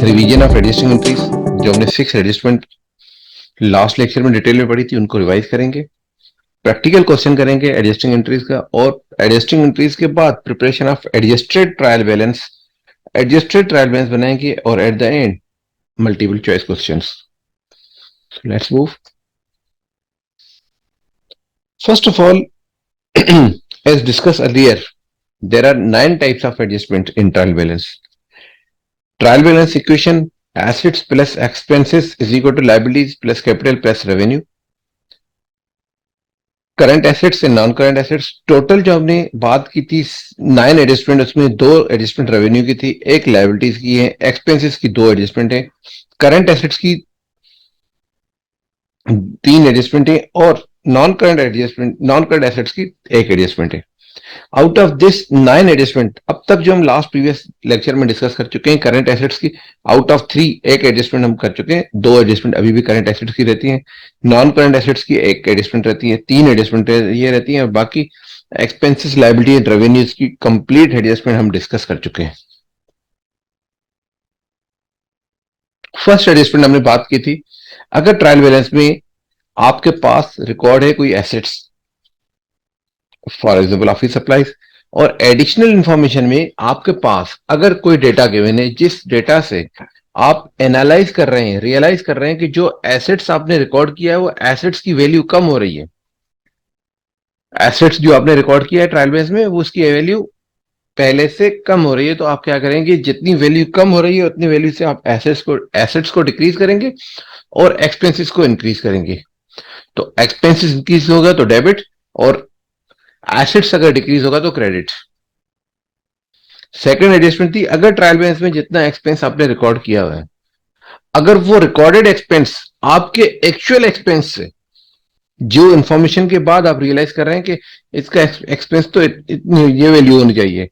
Revision of adjusting entries, जो हमने 6 adjustment last lecture में डिटेल में पढ़ी थी, उनको रिवाइज करेंगे। प्रैक्टिकल क्वेश्चन करेंगे एडजस्टिंग एंट्रीज का, और एडजस्टिंग एंट्रीज के बाद preparation of adjusted trial balance बनाएंगे, और at the end multiple choice questions. Let's move. First of all, as discussed earlier, there are 9 types of adjustment in trial balance. Trial balance equation: assets plus expenses is equal to liabilities plus capital plus revenue. Current assets and non current assets, total जो हमने बात की थी 9 adjustment, उसमें 2 adjustment revenue की थी, एक liabilities की है, एक्सपेंसेस की 2 एडजस्टमेंट है, करंट एसेट्स की 3 एडजस्टमेंट है, और नॉन करंट एसेट्स की 1 एडजस्टमेंट है। आउट ऑफ दिस 9 एडजस्टमेंट, अब तक जो हम लास्ट प्रीवियस लेक्चर में डिस्कस कर चुके हैं करंट एसेट्स की, आउट ऑफ 3 एक एडजस्टमेंट हम कर चुके हैं, 2 एडजस्टमेंट अभी भी करंट एसेट्स की रहती हैं, नॉन करंट एसेट्स की 1 एडजस्टमेंट रहती है, 3 एडजस्टमेंट ये रहती हैं, और बाकी एक्सपेंसेस, लायबिलिटी एंड रेवेन्यूज की कंप्लीट एडजस्टमेंट हम डिस्कस कर चुके हैं। फर्स्ट एडजस्टमेंट हमने बात की थी, अगर ट्रायल बैलेंस में आपके पास रिकॉर्ड है कोई assets, for example office supplies, और एडिशनल इंफॉर्मेशन में आपके पास अगर कोई डेटा गिवन है, जिस डेटा से आप एनालाइज कर रहे हैं, रियलाइज कर रहे हैं कि जो एसेट्स आपने रिकॉर्ड किया है वो एसेट्स की वैल्यू कम हो रही है, एसेट्स जो आपने रिकॉर्ड किया है ट्रायल बेस में वो उसकी वैल्यू पहले से कम हो रही है, तो आप क्या करेंगे, जितनी वैल्यू कम हो रही है उतनी वैल्यू से आप एसेट्स को डिक्रीज करेंगे और एक्सपेंसेस को इंक्रीज करेंगे। तो एक्सपेंसेस इंक्रीज होगा तो डेबिट, और एसेट्स अगर डिक्रीज होगा तो क्रेडिट। सेकंड एडजस्टमेंट थी, अगर ट्रायल बैलेंस में जितना एक्सपेंस आपने रिकॉर्ड किया हुआ है, अगर वो रिकॉर्डेड एक्सपेंस आपके एक्चुअल एक्सपेंस से, जो इंफॉर्मेशन के बाद आप रियलाइज कर रहे हैं कि इसका एक्सपेंस तो इतनी ये वैल्यू होनी चाहिए,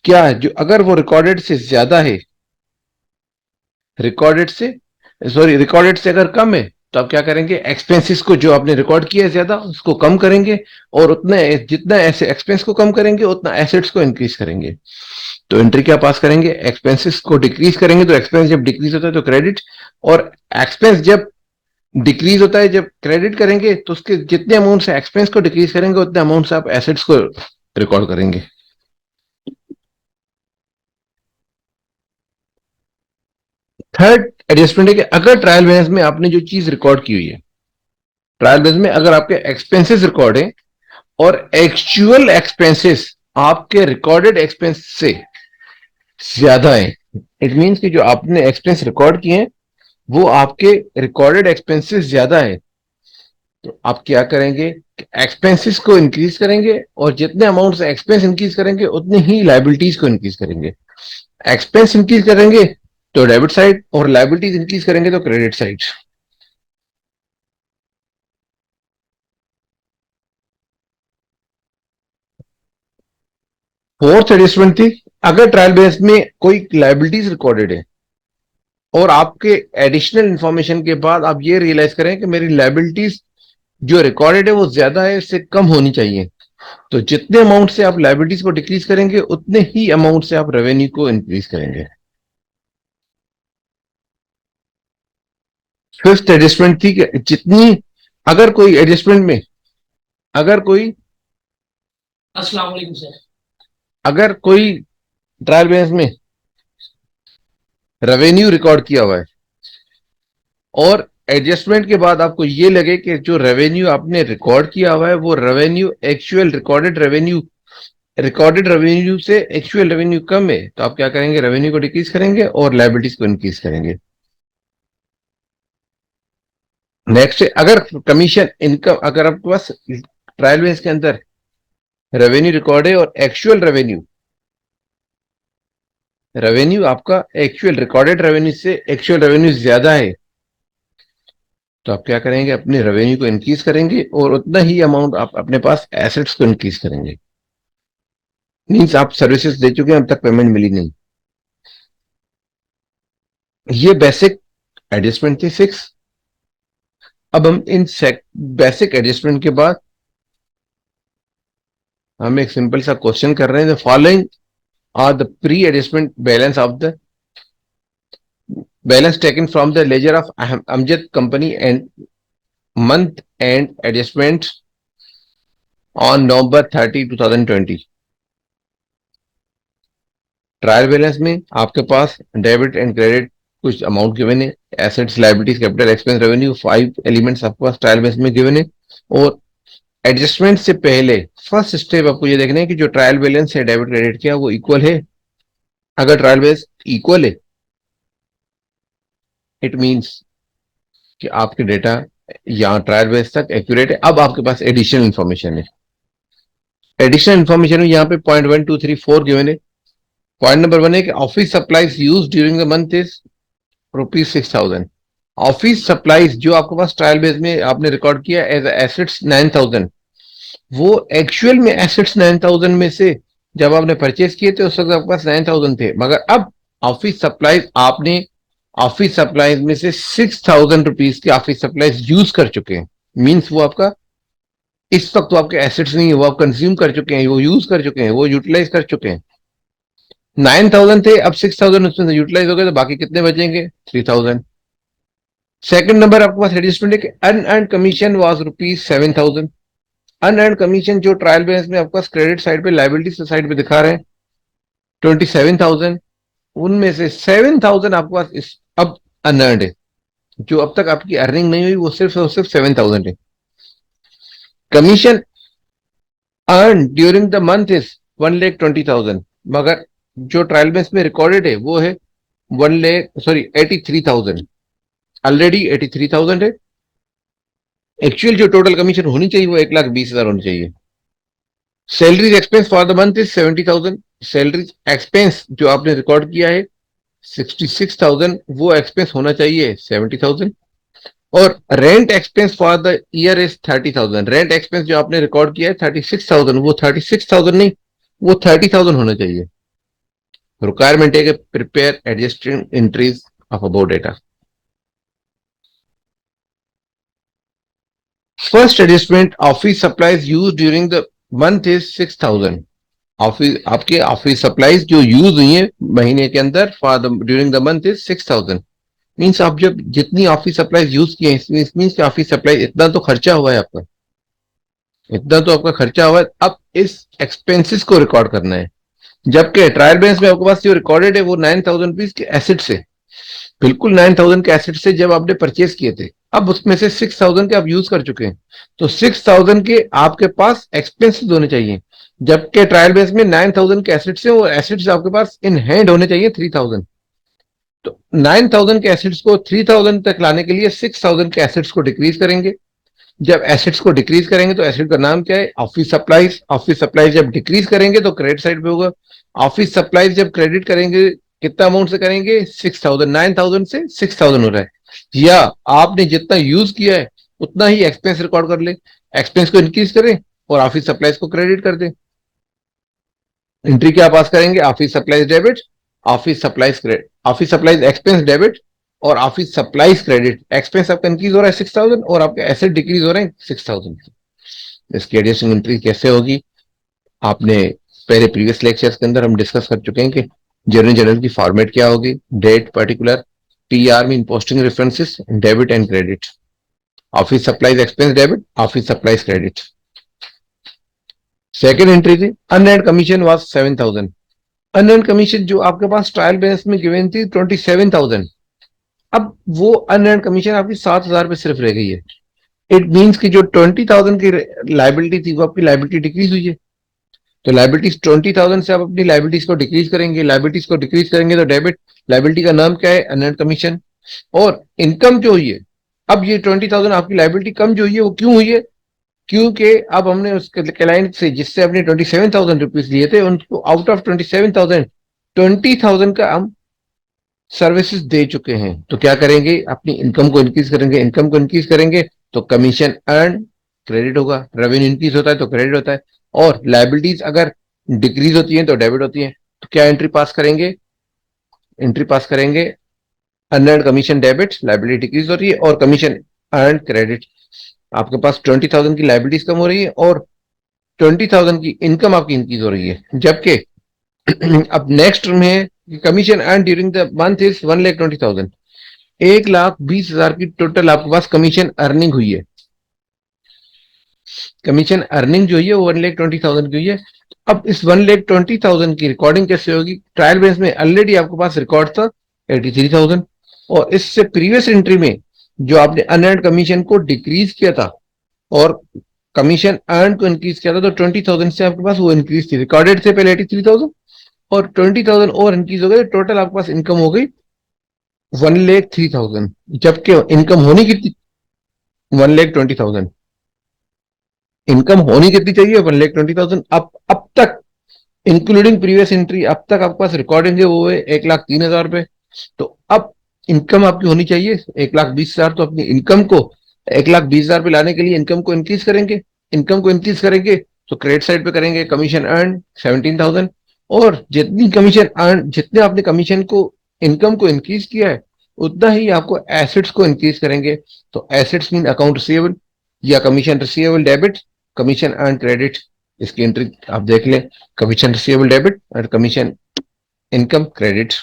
क्या जो अगर वो रिकॉर्डेड से अगर कम है, तो आप क्या करेंगे, एक्सपेंसेस को जो आपने रिकॉर्ड किया है ज्यादा उसको कम करेंगे, और उतना जितना ऐसे एक्सपेंस को कम करेंगे उतना एसेट्स को इंक्रीज करेंगे। तो एंट्री क्या पास करेंगे, एक्सपेंसेस को डिक्रीज करेंगे, तो एक्सपेंस जब डिक्रीज होता है तो क्रेडिट, और एक्सपेंस जब डिक्रीज होता है जब क्रेडिट करेंगे, तो उसके जितने अमाउंट से एक्सपेंस को डिक्रीज करेंगे उतने अमाउंट से आप एसेट्स को रिकॉर्ड करेंगे। थर्ड एडजस्टमेंट है कि अगर ट्रायल बैलेंस में आपने जो चीज रिकॉर्ड की हुई है, ट्रायल बैलेंस में अगर आपके एक्सपेंसेस रिकॉर्ड है और एक्चुअल एक्सपेंसेस आपके रिकॉर्डेड एक्सपेंस से ज्यादा है, इट मीन्स कि जो आपने एक्सपेंस रिकॉर्ड किए हैं वो आपके रिकॉर्डेड एक्सपेंसेस ज्यादा है, तो आप क्या करेंगे, एक्सपेंसेस को इंक्रीज करेंगे, और जितने अमाउंट से एक्सपेंस इंक्रीज करेंगे उतनी ही लायबिलिटीज को इंक्रीज करेंगे। एक्सपेंस इंक्रीज करेंगे तो डेबिट साइड, और लायबिलिटीज इंक्रीज करेंगे तो क्रेडिट साइड। फोर्थ एडजस्टमेंट थी, अगर ट्रायल बेस में कोई लायबिलिटीज रिकॉर्डेड है और आपके एडिशनल इंफॉर्मेशन के बाद आप ये रियलाइज करें कि मेरी लायबिलिटीज जो रिकॉर्डेड है वो ज्यादा है, इससे कम होनी चाहिए, तो जितने अमाउंट से आप लायबिलिटीज को डिक्रीज करेंगे उतने ही अमाउंट से आप रेवेन्यू को इंक्रीज करेंगे। फिफ्थ एडजस्टमेंट थी कि जितनी अगर कोई एडजस्टमेंट में अगर कोई अस्सलाम वालेकुम सर, अगर कोई ट्रायल बैलेंस में रेवेन्यू रिकॉर्ड किया हुआ है और एडजस्टमेंट के बाद आपको ये लगे कि जो रेवेन्यू आपने रिकॉर्ड किया हुआ है वो रेवेन्यू एक्चुअल रिकॉर्डेड रेवेन्यू से एक्चुअल रेवेन्यू कम है, तो आप क्या करेंगे, रेवेन्यू को डिक्रीज करेंगे और लायबिलिटीज को इंक्रीज करेंगे। नेक्स्ट, अगर कमीशन इनकम, अगर आपके पास ट्रायल बेस के अंदर रेवेन्यू रिकॉर्ड है और रेवेन्यू आपका एक्चुअल रिकॉर्डेड रेवेन्यू से एक्चुअल रेवेन्यू ज्यादा है, तो आप क्या करेंगे, अपने रेवेन्यू को इंक्रीज करेंगे और उतना ही अमाउंट आप अपने पास एसेट्स को इंक्रीज करेंगे। मीन्स आप सर्विसेज दे चुके हैं, अब तक पेमेंट मिली नहीं। ये बेसिक एडजस्टमेंट थी 6। अब हम इन बेसिक एडजस्टमेंट के बाद हम एक सिंपल सा क्वेश्चन कर रहे हैं, the following are the pre adjustment balance of the balance taken from the ledger of Amjad company and month end adjustment on November 30, 2020। Trial balance में आपके पास डेबिट एंड क्रेडिट कुछ अमाउंट गिवन है, assets, liabilities, capital, expense, revenue, 5 elements आपके पास trial balance में given है। और एडजस्टमेंट से पहले फर्स्ट स्टेप आपको ये देखना है कि जो ट्रायल बैलेंस है डेबिट क्रेडिट क्या वो इक्वल है। अगर ट्रायल बैलेंस इक्वल है, इट मींस कि आपके डेटा यहाँ ट्रायल बैलेंस तक एक्यूरेट है। अब आपके पास एडिशनल इंफॉर्मेशन है। एडिशनल इंफॉर्मेशन में यहाँ पे .1 2 3 4 गिवन है। पॉइंट नंबर 1 है कि office supplies use during the month is ₹6,000। Office supplies जो आपके पास ट्रायल बेस में आपने रिकॉर्ड किया एज एसेट्स 9,000, वो एक्चुअल में एसेट्स 9,000 में से जब आपने परचेज किए थे उस वक्त आपके पास 9,000 थे, मगर अब ऑफिस सप्लाईज आपने ऑफिस सप्लाईज में से ₹6,000 के ऑफिस सप्लाईज यूज कर चुके हैं। मींस वो आपका इस वक्त तो आपके एसेट्स नहीं है, वो आप कंज्यूम कर चुके हैं, वो यूज कर चुके हैं, वो यूटिलाइज कर चुके हैं। 9,000 थे, अब 6,000 उसमें से यूटिलाइज हो गए, तो बाकी कितने बचेंगे? 3,000। सेकंड नंबर आपके पास एडजस्टमेंट है कि unearned commission was ₹7,000। Unearned commission जो ट्रायल बैलेंस में आपके पास क्रेडिट साइड पे, लायबिलिटी साइड पे दिखा रहे हैं 27,000, उनमें से 7,000 आपके पास इस अब अनअर्न्ड है। जो अब तक आपकी अर्निंग नहीं हुई वो सिर्फ और सिर्फ 7,000 है। Commission earn during the month is 1,20,000, मगर जो ट्रायल बैलेंस में रिकॉर्डेड है वो है 83,000। ऑलरेडी 83,000 है। एक्चुअल जो टोटल कमीशन होनी चाहिए वो 1,20,000 होनी चाहिए। Salaries expense for the month is 70,000। Salaries expense जो आपने रिकॉर्ड किया है 66,000, वो एक्सपेंस होना चाहिए 70,000। और rent expense for the year is 30,000। Rent expense जो आपने रिकॉर्ड किया है 36,000, वो 36,000 नहीं, वो 30,000 होना चाहिए। रिक्वायरमेंट है कि prepare adjusting entries of about data. First adjustment office supplies use during the month is 6,000। Office आपके ऑफिस सप्लाईज जो यूज हुई है महीने के अंदर for the during the month is 6,000। Means आप जब जितनी ऑफिस सप्लाईज यूज किए हैं, मीन्स ऑफिस सप्लाई इतना तो खर्चा हुआ है आपका, इतना तो आपका खर्चा हुआ है। अब इस एक्सपेंसेस को रिकॉर्ड करना है। जबकि ट्रायल बैलेंस में आपके पास जो रिकॉर्डेड है वो 9,000 के एसेट से, बिल्कुल 9,000 के एसेट से जब आपने परचेज किए थे। अब उसमें से 6,000 के आप यूज कर चुके हैं, तो 6,000 के आपके पास एक्सपेंसेस होने चाहिए। जबकि ट्रायल बेस में 9,000 के एसेट्स हैं और एसेट्स आपके पास इन हैंड होने चाहिए 3,000। तो 9,000 के एसेट्स को 3,000 तक लाने के लिए 6,000 के एसेट्स को डिक्रीज करेंगे। जब एसेट्स को डिक्रीज करेंगे तो एसेट का नाम क्या है? Office supplies. ऑफिस सप्लाईज जब डिक्रीज करेंगे तो क्रेडिट साइड पे होगा। ऑफिस सप्लाईज जब क्रेडिट करेंगे कितना अमाउंट से करेंगे? 6,000। 9,000 से 6,000 हो रहा है, या आपने जितना यूज किया है उतना ही एक्सपेंस रिकॉर्ड कर ले। एक्सपेंस को इंक्रीज करें और ऑफिस सप्लाईज को क्रेडिट कर दें। एंट्री क्या पास करेंगे? Office supplies debit, office supplies credit, office supplies expense debit और ऑफिस सप्लाईज क्रेडिट। एक्सपेंस आपका इंक्रीज हो रहा है 6,000 और आपके एसेट डिक्रीज हो रहे हैं 6,000। इसकी एडिशनल एंट्री कैसे होगी? आपने पहले प्रीवियस लेक्चर्स के अंदर हम डिस्कस कर चुके हैं कि जर्नल की फॉर्मेट क्या होगी। Date particular, TR mean posting references, debit and credit. Office supplies expense debit, office supplies credit. Second entry थी unearned commission was 7,000। Unearned commission जो आपके पास ट्रायल बैलेंस में गिवन थी 27,000, अब वो अनएर्न्ड कमीशन आपकी 7,000 पे सिर्फ रह गई है। इट मींस कि जो 20,000 की लाइबिलिटी थी वो आपकी लाइबिलिटी डिक्रीज हुई है। तो लाइबिलिटीज 20,000 से आप अपनी लाइबिलिटीज को डिक्रीज करेंगे। लाइबिलिटीज को डिक्रीज करेंगे तो डेबिट, लाइबिलिटी का नाम क्या है? अनएर्न्ड कमीशन। और इनकम जो हुई है, अब ये 20,000 आपकी लाइबिलिटी कम जो हुई है वो क्यों हुई है? क्योंकि अब हमने उस क्लाइंट से जिससे अपने 27,000 रुपीज लिए थे उनको आउट ऑफ 27,000 20,000 का हम सर्विसेज दे चुके हैं। तो क्या करेंगे? अपनी इनकम को इंक्रीज करेंगे। इनकम को इंक्रीज करेंगे तो कमीशन अर्न क्रेडिट होगा, रेवेन्यू इंक्रीज होता है तो क्रेडिट होता है, और लाइबिलिटीज अगर डिक्रीज होती है तो डेबिट होती है। तो क्या एंट्री पास करेंगे? एंट्री पास करेंगे unearned commission debit, liability decrease हो रही है, और कमीशन अर्न क्रेडिट। आपके पास 20,000 की लाइबिलिटीज कम हो रही है और 20,000 की इनकम आपकी इंक्रीज हो रही है। जबकि अब नेक्स्ट में commission earn during the month is 1,20,000। 1,20,000 की टोटल आपके पास कमीशन अर्निंग हुई है। कमीशन अर्निंग जो हुई है वो 1,20,000 की हुई है। अब इस 1,20,000 की रिकॉर्डिंग कैसे होगी? ट्रायल बेस में ऑलरेडी आपके पास रिकॉर्ड था 83,000, और इससे प्रीवियस एंट्री में जो आपने अनअर्न्ड कमीशन को डिक्रीज किया था और कमीशन अर्न को इंक्रीज किया था, तो 20,000 से आपके पास वो इंक्रीज थी। रिकॉर्डेड थे पहले 83,000 और 20,000 और इंक्रीज हो गए, टोटल आपके पास इनकम हो गई 1,03,000। जबकि इनकम होनी कितनी? 1,20,000। इनकम होनी कितनी चाहिए? 1,20,000। अब तक इंक्लूडिंग प्रीवियस एंट्री अब तक आपके पास रिकॉर्डिंग है वो है 1,03,000 रुपए। तो अब इनकम आपकी होनी चाहिए 1,20,000। तो अपनी इनकम को 1,20,000 पे लाने के लिए इनकम को इंक्रीज करेंगे। इनकम को इंक्रीज करेंगे तो क्रेडिट साइड पे करेंगे कमीशन अर्न 17,000, और जितनी कमीशन अर्न, जितने आपने कमीशन को इनकम को इंक्रीज किया है उतना ही आपको एसेट्स को इंक्रीज करेंगे। तो एसेट्स मीन अकाउंट रिसीवेबल या commission receivable debit, commission earn credit. इसकी एंट्री आप देख लें, कमीशन रिसीवेबल डेबिट और कमीशन इनकम क्रेडिट।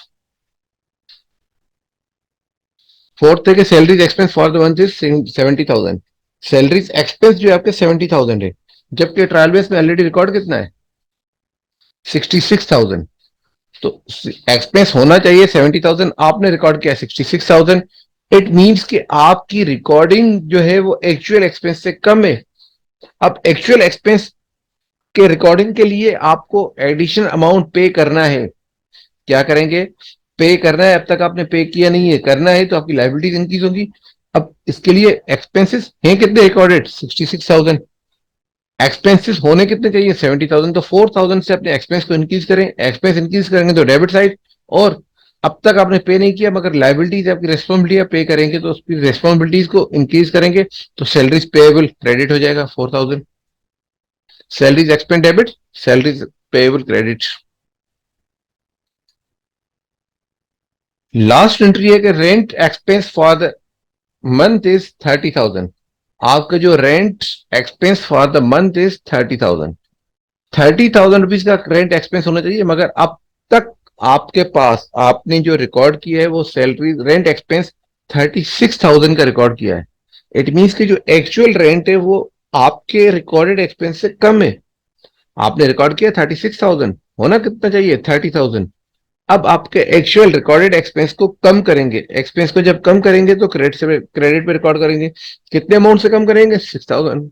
फोर्थ है कि salaries expense for the month is 70,000। Salaries expense जो है आपके 70,000 है, जबकि ट्रायल बेस में ऑलरेडी रिकॉर्ड कितना है? 66,000। तो एक्सपेंस होना चाहिए 70,000, आपने रिकॉर्ड किया 66,000। इट मीन्स कि आपकी रिकॉर्डिंग जो है वो एक्चुअल एक्सपेंस से कम है। अब एक्चुअल एक्सपेंस के रिकॉर्डिंग के लिए आपको एडिशनल अमाउंट पे करना है। क्या करेंगे? पे करना है। अब तक आपने पे किया नहीं है, करना है, तो आपकी लाइबिलिटीज इंक्रीज होगी। अब इसके लिए एक्सपेंसेस हैं कितने रिकॉर्डेड? 66,000। एक्सपेंसेस होने कितने चाहिए? 70,000। तो 4,000 से अपने एक्सपेंस को इंक्रीज करें। एक्सपेंस इंक्रीज करेंगे तो डेबिट साइड, और अब तक आपने पे नहीं किया मगर लाइबिलिटीज आपकी रेस्पॉन्सिबिलिटी है, पे करेंगे तो उसकी रेस्पॉन्सिबिलिटीज को इंक्रीज करेंगे, तो सैलरीज पेएबल क्रेडिट हो जाएगा 4,000। Salaries expense debit, salaries payable credit. Last entry है कि rent expense for the month is 30,000। आपका जो rent expense for the month is 30,000। 30,000 rupees का रेंट एक्सपेंस होना चाहिए, मगर अब तक आपके पास आपने जो रिकॉर्ड किया है वो सैलरी रेंट एक्सपेंस 36,000 का रिकॉर्ड किया है। इट मीन्स कि जो एक्चुअल रेंट है वो आपके रिकॉर्डेड एक्सपेंस से कम है। आपने रिकॉर्ड किया 36,000, होना कितना चाहिए? 30,000। अब आपके एक्चुअल रिकॉर्डेड एक्सपेंस को कम करेंगे। एक्सपेंस को जब कम करेंगे तो क्रेडिट पे रिकॉर्ड करेंगे। कितने अमाउंट से कम करेंगे? 6,000।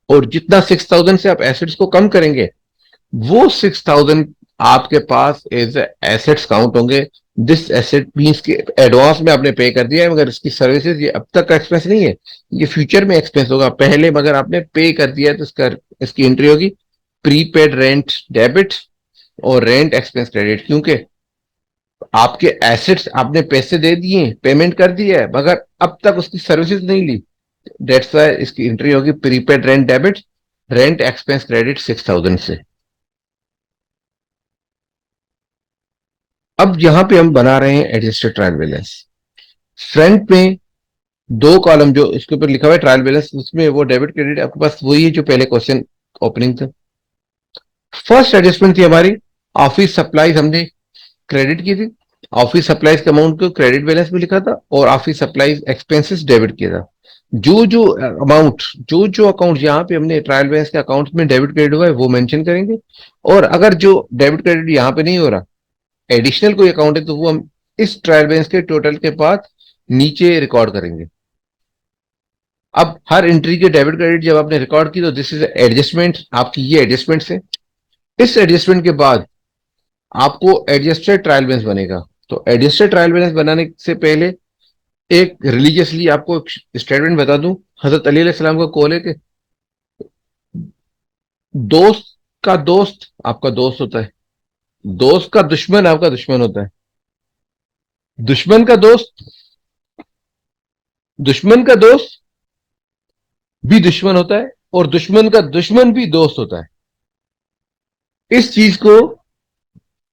और जितना 6,000 से आप एसेट्स को कम करेंगे वो 6,000 आपके पास एज एसेट्स काउंट होंगे। दिस एसेट मीन्स कि एडवांस में आपने पे कर दिया है मगर इसकी सर्विसेज ये अब तक का एक्सपेंस नहीं है, ये फ्यूचर में एक्सपेंस होगा। पहले मगर आपने पे कर दिया है तो इसकी एंट्री होगी प्रीपेड रेंट डेबिट और रेंट एक्सपेंस क्रेडिट, क्योंकि आपके एसेट्स आपने पैसे दे दिए, पेमेंट कर दिया है, मगर अब तक उसकी सर्विसेज नहीं ली। डेट्स वाई इसकी एंट्री होगी prepaid rent debit, rent expense credit 6,000 से। अब यहां पे हम बना रहे हैं एडजस्टेड ट्रायल बैलेंस। फ्रंट में दो कॉलम जो इसके ऊपर लिखा हुआ है ट्रायल बैलेंस, उसमें वो डेबिट क्रेडिट आपके पास वही है जो पहले क्वेश्चन ओपनिंग था। फर्स्ट एडजस्टमेंट थी हमारी ऑफिस सप्लाईज, हमने क्रेडिट की थी। ऑफिस सप्लाईज के अमाउंट को क्रेडिट बैलेंस में लिखा था और ऑफिस सप्लाईज एक्सपेंसेस डेबिट किया था। जो अमाउंट जो अकाउंट यहाँ पे हमने ट्रायल बैलेंस के अकाउंट में डेबिट क्रेडिट हुआ है वो मेंशन करेंगे, और अगर जो डेबिट क्रेडिट यहाँ पे नहीं हो रहा, एडिशनल कोई अकाउंट है, तो वो हम इस ट्रायल बैलेंस के टोटल के बाद नीचे रिकॉर्ड करेंगे। अब हर एंट्री के डेबिट क्रेडिट जब आपने रिकॉर्ड की तो दिस इज एडजस्टमेंट, आपकी ये एडजस्टमेंट है। इस एडजस्टमेंट के बाद आपको एडजस्टेड ट्रायल बैलेंस बनेगा। तो एडजस्टेड ट्रायल बैलेंस बनाने से पहले एक रिलीजियसली आपको स्टेटमेंट बता दूं, हजरत अली अलैहिस्सलाम का कॉल है कि दोस्त का दोस्त आपका दोस्त होता है, दोस्त का दुश्मन आपका दुश्मन होता है, दुश्मन का दोस्त, दुश्मन का दोस्त भी दुश्मन होता है, और दुश्मन का दुश्मन भी दोस्त होता है। इस चीज को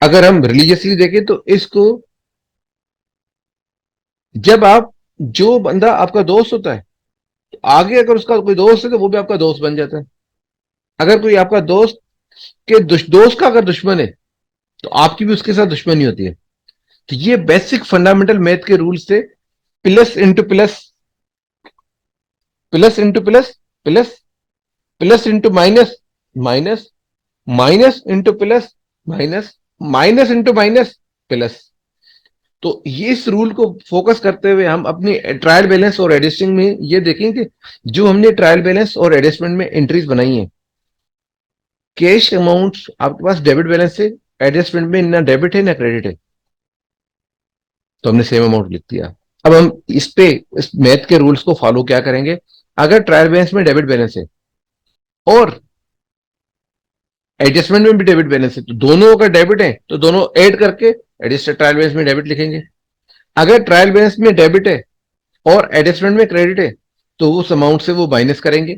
अगर हम रिलीजियसली देखें तो इसको, जब आप, जो बंदा आपका दोस्त होता है तो आगे अगर उसका कोई दोस्त है तो वो भी आपका दोस्त बन जाता है। अगर कोई आपका दोस्त के दोस्त का अगर दुश्मन है तो आपकी भी उसके साथ दुश्मनी होती है। तो ये बेसिक फंडामेंटल मैथ के रूल से plus into plus, plus into plus, plus, plus into minus, minus, minus into plus, minus, minus into minus, plus. तो ये इस रूल को फोकस करते हुए हम अपनी ट्रायल बैलेंस और एडजस्टिंग में ये देखेंगे, जो हमने ट्रायल बैलेंस और एडजस्टमेंट में एंट्रीज बनाई है, कैश अमाउंट आपके पास डेबिट बैलेंस से, एडजस्टमेंट में ना डेबिट है ना क्रेडिट है, तो हमने सेम अमाउंट लिख दिया। अब हम इस पे इस मैथ के रूल्स को फॉलो क्या करेंगे, अगर ट्रायल बैलेंस में डेबिट बैलेंस है और एडजस्टमेंट में भी डेबिट बैलेंस है, तो दोनों अगर डेबिट है तो दोनों ऐड करके एडजस्टेड ट्रायल बैलेंस में डेबिट लिखेंगे। अगर ट्रायल बैलेंस में डेबिट है और एडजस्टमेंट में क्रेडिट है, तो उस अमाउंट से वो माइनस करेंगे।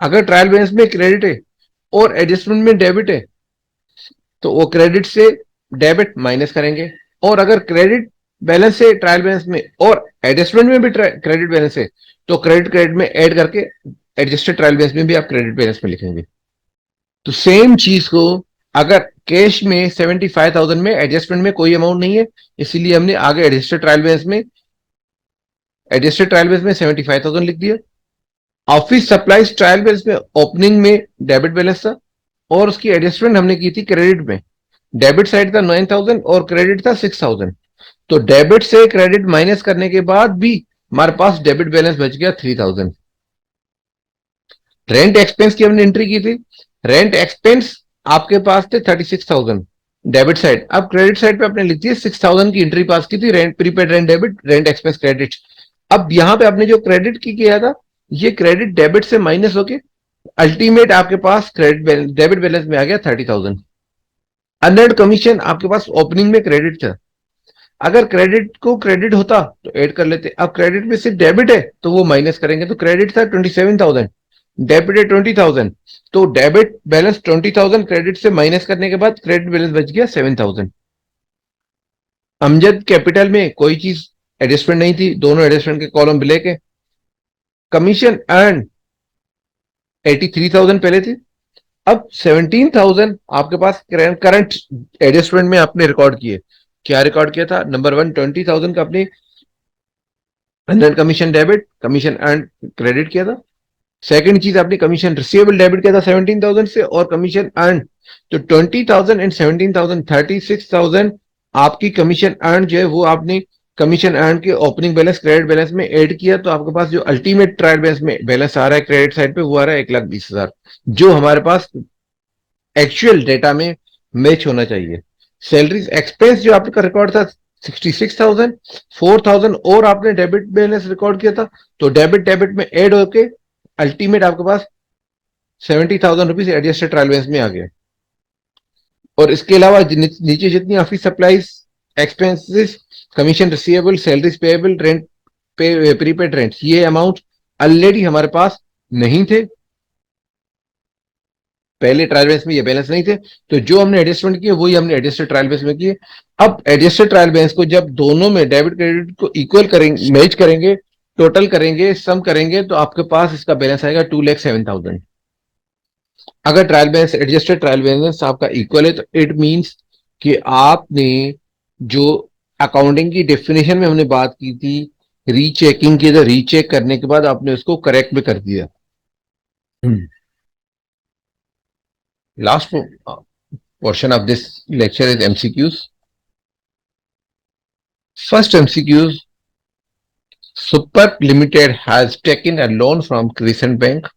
अगर ट्रायल बैलेंस में क्रेडिट है और एडजस्टमेंट में डेबिट है, तो वो क्रेडिट से डेबिट माइनस करेंगे। और अगर क्रेडिट बैलेंस है ट्रायल बैलेंस में और एडजस्टमेंट में भी क्रेडिट बैलेंस है, तो क्रेडिट क्रेडिट में ऐड करके एडजस्टेड ट्रायल बैलेंस में भी आप क्रेडिट बैलेंस में लिखेंगे। तो सेम चीज को अगर कैश में 75,000 में एडजस्टमेंट में कोई अमाउंट नहीं है, इसीलिए हमने आगे एडजस्टेड ट्रायल बैलेंस में 75,000 लिख दिया। ऑफिस सप्लाईज ट्रायल बैलेंस में ओपनिंग में डेबिट बैलेंस था और उसकी एडजस्टमेंट हमने की थी क्रेडिट में। डेबिट साइड था 9,000 और क्रेडिट था 6,000। तो डेबिट से क्रेडिट माइनस करने के बाद भी हमारे पास डेबिट बैलेंस बच गया 3,000। रेंट एक्सपेंस की हमने एंट्री की थी, रेंट एक्सपेंस आपके पास थे 36,000 डेबिट साइड। अब क्रेडिट साइड पे आपने लिख दिया 6,000 की एंट्री पास की थी, rent prepaid, rent debit, rent expense credit. अब यहां पे आपने जो क्रेडिट की किया था, ये क्रेडिट डेबिट से माइनस होके अल्टीमेट आपके पास क्रेडिट डेबिट बैलेंस में आ गया 30,000। अनएर्न्ड कमीशन आपके पास ओपनिंग में क्रेडिट था, अगर क्रेडिट को क्रेडिट होता तो ऐड कर लेते, अब क्रेडिट में सिर्फ डेबिट है तो वो माइनस करेंगे। तो क्रेडिट था 27,000, डेबिट है 20,000, तो डेबिट बैलेंस 20,000 क्रेडिट से माइनस करने के बाद क्रेडिट बैलेंस बच गया 7,000। अमजद कैपिटल में कोई चीज एडजस्टमेंट नहीं थी, दोनों एडजस्टमेंट के कॉलम ब्लैक है। कमीशन अर्न 83,000 पहले थी, अब 17,000 आपके पास करंट एडजस्टमेंट में आपने रिकॉर्ड किए। क्या रिकॉर्ड किया था, नंबर 1 20,000 का अपने under commission debit, commission earn credit किया था। सेकंड चीज आपने कमीशन रिसीवेबल डेबिट किया था 17,000 से और कमीशन अर्न, तो 20,000 एंड 17,000 36,000 आपकी कमीशन अर्न जो है वो आपने कमीशन अर्न के ओपनिंग बैलेंस क्रेडिट बैलेंस में ऐड किया, तो आपके पास जो अल्टीमेट ट्रायल बैलेंस में बैलेंस आ रहा है क्रेडिट साइड पे वो आ रहा है 1,20,000, जो हमारे पास एक्चुअल डेटा में मैच होना चाहिए। सैलरीज एक्सपेंस जो आपका रिकॉर्ड था 66,000, 4,000 और आपने डेबिट बैलेंस रिकॉर्ड किया था, तो डेबिट डेबिट में ऐड होके अल्टीमेट आपके पास 70,000 रुपीज एडजस्टेड ट्रायल बैलेंस में आ गया। और इसके अलावा नीचे जितनी office supplies expenses, commission receivable, salaries payable, rent पे, प्रीपेड रेंट, ये अमाउंट ऑलरेडी हमारे पास नहीं थे, पहले ट्रायल बैलेंस में ये बैलेंस नहीं थे, तो जो हमने एडजस्टमेंट किए वही हमने एडजस्टेड ट्रायल बैलेंस में किए। अब एडजस्टेड ट्रायल बैलेंस को जब दोनों में डेबिट क्रेडिट को इक्वल करेंगे, मैच करेंगे, टोटल करेंगे, सम करेंगे, तो आपके पास इसका बैलेंस आएगा 2,07,000। अगर trial balance adjusted trial balance आपका इक्वल है, तो इट मींस कि आपने जो अकाउंटिंग की डेफिनेशन में हमने बात की थी रीचेकिंग की, तो रीचेक करने के बाद आपने उसको करेक्ट भी कर दिया। Last portion of this lecture is MCQs. First MCQs, Super Limited has taken a loan from Crescent Bank.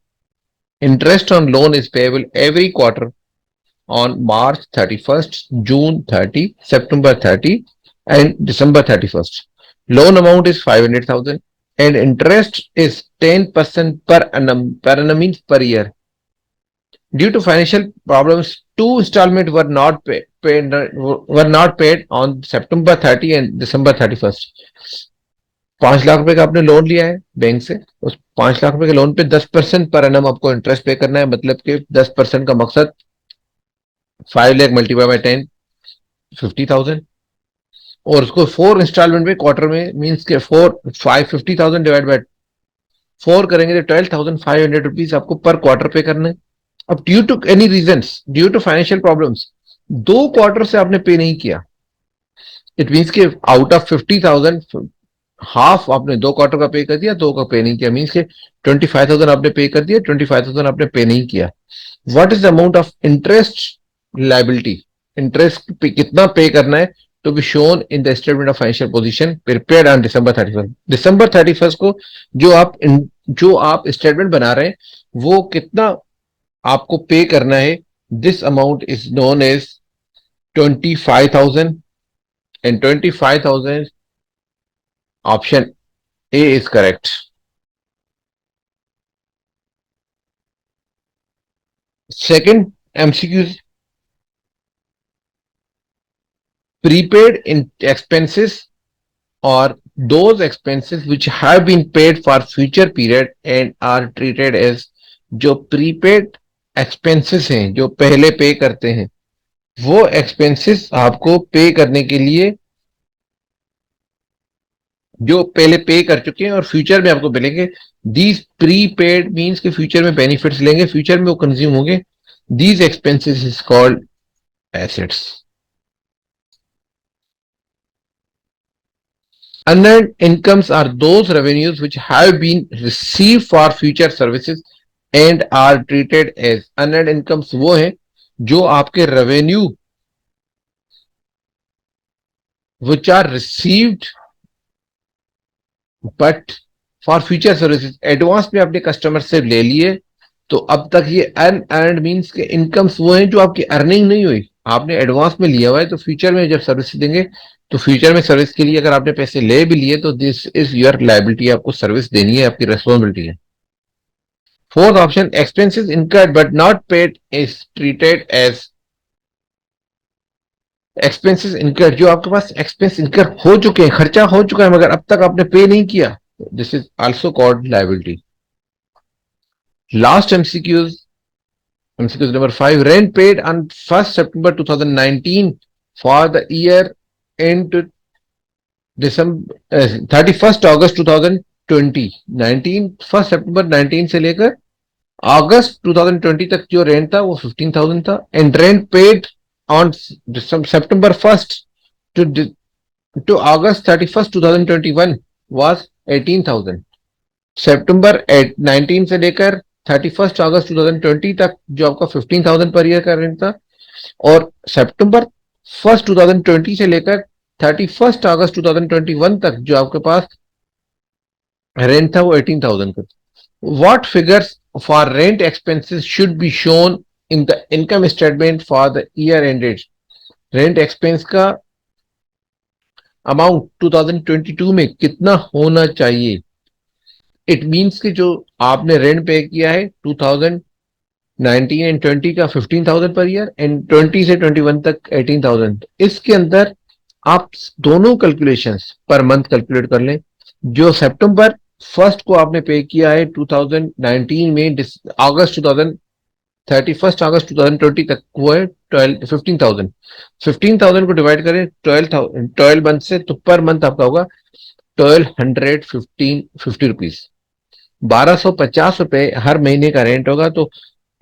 Interest on loan is payable every quarter on March 31st, June 30, September 30, and December 31st. Loan amount is 500,000 and interest is 10% per annum. Per annum means per year. Due to financial problems, two installments were not paid on September 30 and December 31st. 5 lakh रुपए का आपने loan लिया है bank से, उस 5 लाख रुपए के loan पे 10% पर एनम आपको इंटरेस्ट पे करना है, मतलब कि 10% का मकसद 5 लाख मल्टीप्लाई बाय 10, 50,000, और उसको 4 इंस्टॉलमेंट में क्वार्टर में मीन्स के 50,000 डिवाइड बाय 4 करेंगे तो 12,500 रुपीज आपको पर क्वार्टर पे करना है। अब due to any reason, due to financial problems 2 quarter से आपने पे नहीं किया, इट मीन्स कि आउट ऑफ 50,000 हाफ आपने 2 क्वार्टर का पे कर दिया, 2 का पे नहीं किया, मीन्स के 25,000 आपने पे कर दिया, 25,000 आपने पे नहीं किया। What is the amount of interest liability, interest pay कितना पे करना है to be shown in the statement of financial position prepared on December 31 को जो आप स्टेटमेंट बना रहे हैं वो कितना आपको पे करना है। This amount is known as 25,000 and 25,000 option A is correct. Second MCQ, prepaid in expenses or those expenses which have been paid for future period and are treated as, जो prepaid expenses हैं जो पहले पे करते हैं वो expenses आपको पे करने के लिए जो पहले पे कर चुके हैं और फ्यूचर में आपको मिलेंगे। दीज प्रीपेड मीन्स के फ्यूचर में बेनिफिट्स लेंगे, फ्यूचर में वो कंज्यूम होंगे। These expenses is called assets. Unearned incomes are those revenues which have been received for future services and are treated as, unearned incomes वो है जो आपके revenue which are received but for future services, advance में आपने customer से ले लिए तो अब तक ये अनअर्नड मीन्स के इनकम्स वो हैं जो आपकी अर्निंग नहीं हुई, आपने एडवांस में लिया हुआ है, तो फ्यूचर में जब सर्विस देंगे तो फ्यूचर में सर्विस के लिए अगर आपने पैसे ले भी लिए तो दिस इज योर लायबिलिटी, आपको सर्विस देनी है, आपकी रेस्पॉन्सिबिलिटी है। Fourth option, expenses incurred but not paid is treated as, expenses incurred जो आपके पास एक्सपेंस इनकर हो चुके हैं, खर्चा हो चुका है मगर अब तक आपने पे नहीं किया, this is also called liability. Last MCQs, MCQ number 5, rent paid on 1st September 2019 for the year end December 31st August 2020, 1st September 19 से लेकर अगस्त 2020 तक जो रेंट था वो 15,000 था, and rent paid on September 1st to August 31st 2021 was 18,000। सितंबर 19 से लेकर 31st अगस्त 2020 तक जो आपका 15,000 पर ईयर का रेंट था, और सितंबर 1st 2020 से लेकर 31st अगस्त 2021 तक जो आपके पास रेंट था वो 18,000 का। What figures for rent expenses should be shown in the income statement for the year ended, rent expense का अमाउंट 2022 में कितना होना चाहिए। इट मीन्स कि जो आपने रेंट पे किया है 2019 एंड 20 का 15,000 पर ईयर एंड 20 से 21 तक 18,000, इसके अंदर आप दोनों कैलकुलेशंस पर मंथ कैलकुलेट कर लें। जो सितंबर 1st को आपने पे किया है 2019 में, अगस्त 31st अगस्त 2020 तक वो है 15,000 को डिवाइड करें 12 मंथ से तो पर मंथ आपका होगा 1250 रुपीज, 1250 रुपए हर महीने का रेंट होगा। तो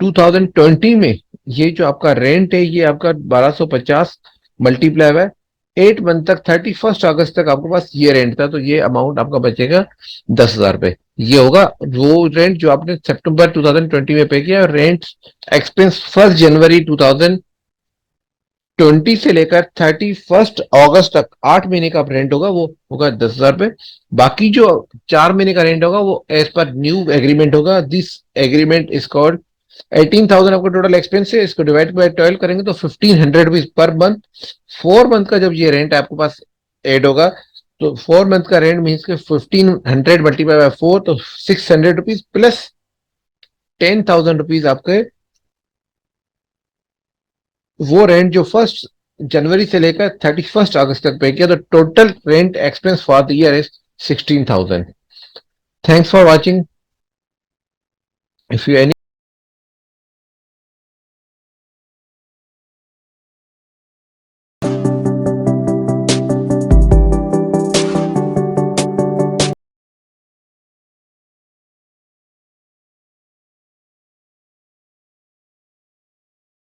2020 में ये जो आपका रेंट है ये आपका 1250 मल्टीप्लाई हुआ है 8 मंथ तक, 31st अगस्त तक आपके पास ये रेंट था, तो ये अमाउंट आपका बचेगा 10,000 रुपए। ये होगा वो रेंट जो आपने सितंबर 2020 में पे किया, और रेंट एक्सपेंस 1 जनवरी 2020 से लेकर 31st अगस्त तक 8 महीने का रेंट होगा, वो होगा 10,000 रुपए। बाकी जो 4 महीने का रेंट होगा वो एज पर न्यू एग्रीमेंट होगा। दिस एग्रीमेंट इज कॉल्ड 18,000 आपका टोटल एक्सपेंस है, इसको डिवाइड बाय 12 करेंगे तो 1,500 रुपीज पर मंथ। 4 मंथ का जब ये रेंट आपके पास एड होगा तो 4 मंथ का रेंट मीन्स के 1,500 मल्टीप्लाई बाय 4 तो 600 रुपीज प्लस 10,000 रुपीज आपके वो रेंट जो 1 जनवरी से लेकर 31st अगस्त तक पे किया, तो total rent expense for the year is 16,000। Thanks for watching. If you any